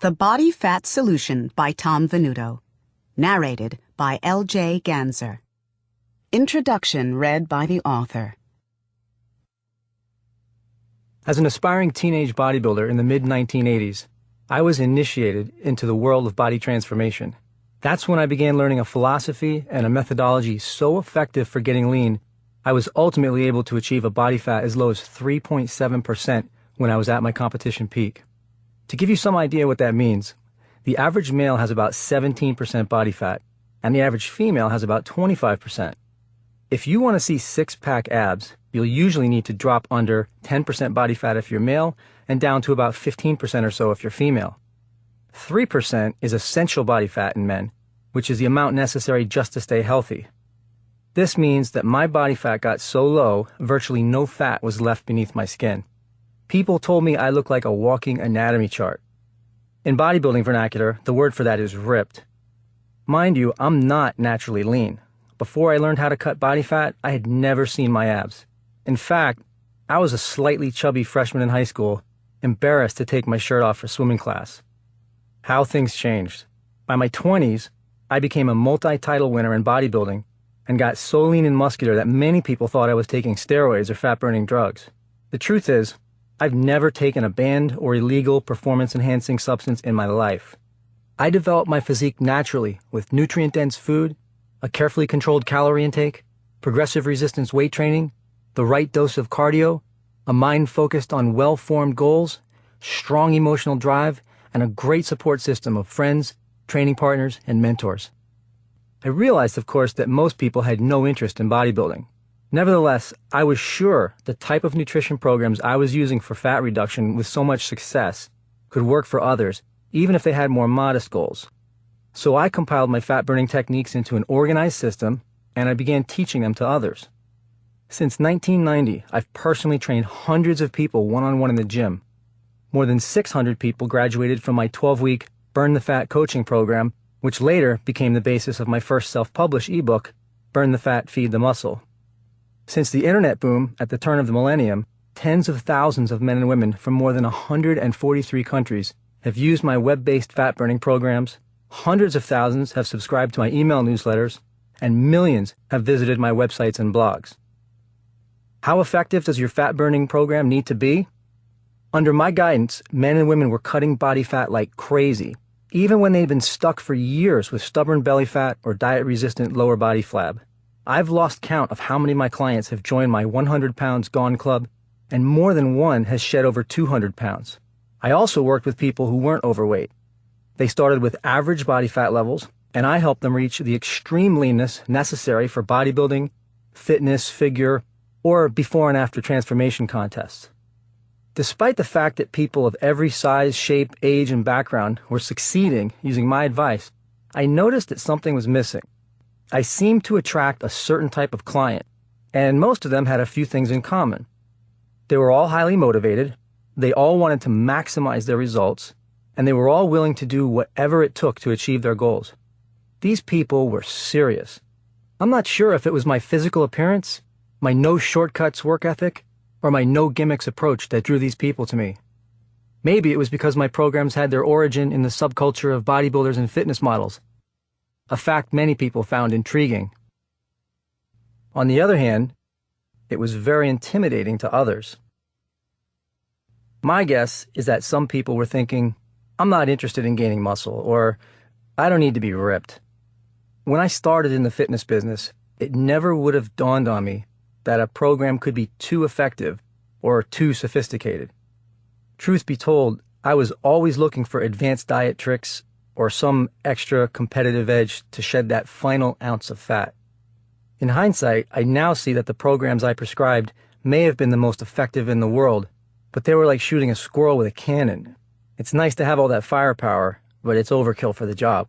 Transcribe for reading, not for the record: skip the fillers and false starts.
The Body Fat Solution by Tom Venuto. Narrated by L.J. Ganser. Introduction read by the author. As an aspiring teenage bodybuilder in the mid-1980s, I was initiated into the world of body transformation. That's when I began learning a philosophy and a methodology so effective for getting lean, I was ultimately able to achieve a body fat as low as 3.7% when I was at my competition peak. To give you some idea what that means, the average male has about 17% body fat, and the average female has about 25%. If you want to see six-pack abs, you'll usually need to drop under 10% body fat if you're male and down to about 15% or so if you're female. 3% is essential body fat in men, which is the amount necessary just to stay healthy. This means that my body fat got so low, virtually no fat was left beneath my skin. People told me I look like a walking anatomy chart. In bodybuilding vernacular, the word for that is ripped. Mind you, I'm not naturally lean. Before I learned how to cut body fat, I had never seen my abs. In fact, I was a slightly chubby freshman in high school, embarrassed to take my shirt off for swimming class. How things changed. By my 20s, I became a multi-title winner in bodybuilding and got so lean and muscular that many people thought I was taking steroids or fat-burning drugs. The truth is, I've never taken a banned or illegal performance-enhancing substance in my life. I developed my physique naturally with nutrient-dense food, a carefully controlled calorie intake, progressive resistance weight training, the right dose of cardio, a mind focused on well-formed goals, strong emotional drive, and a great support system of friends, training partners, and mentors. I realized, of course, that most people had no interest in bodybuilding. Nevertheless, I was sure the type of nutrition programs I was using for fat reduction with so much success could work for others, even if they had more modest goals. So I compiled my fat-burning techniques into an organized system, and I began teaching them to others. Since 1990, I've personally trained hundreds of people one-on-one in the gym. More than 600 people graduated from my 12-week Burn the Fat coaching program, which later became the basis of my first self-published eBook, Burn the Fat, Feed the Muscle. Since the internet boom at the turn of the millennium, tens of thousands of men and women from more than 143 countries have used my web-based fat-burning programs, hundreds of thousands have subscribed to my email newsletters, and millions have visited my websites and blogs. How effective does your fat-burning program need to be? Under my guidance, men and women were cutting body fat like crazy, even when they'd been stuck for years with stubborn belly fat or diet-resistant lower body flab. I've lost count of how many of my clients have joined my 100 pounds gone club, and more than one has shed over 200 pounds. I also worked with people who weren't overweight. They started with average body fat levels, and I helped them reach the extreme leanness necessary for bodybuilding, fitness, figure, or before and after transformation contests. Despite the fact that people of every size, shape, age, and background were succeeding using my advice, I noticed that something was missing. I seemed to attract a certain type of client, and most of them had a few things in common. They were all highly motivated, they all wanted to maximize their results, and they were all willing to do whatever it took to achieve their goals. These people were serious. I'm not sure if it was my physical appearance, my no-shortcuts work ethic, or my no-gimmicks approach that drew these people to me. Maybe it was because my programs had their origin in the subculture of bodybuilders and fitness models, a fact many people found intriguing. On the other hand, it was very intimidating to others. My guess is that some people were thinking, I'm not interested in gaining muscle, or I don't need to be ripped. When I started in the fitness business, it never would have dawned on me that a program could be too effective or too sophisticated. Truth be told, I was always looking for advanced diet tricks or some extra competitive edge to shed that final ounce of fat. In hindsight, I now see that the programs I prescribed may have been the most effective in the world, but they were like shooting a squirrel with a cannon. It's nice to have all that firepower, but it's overkill for the job.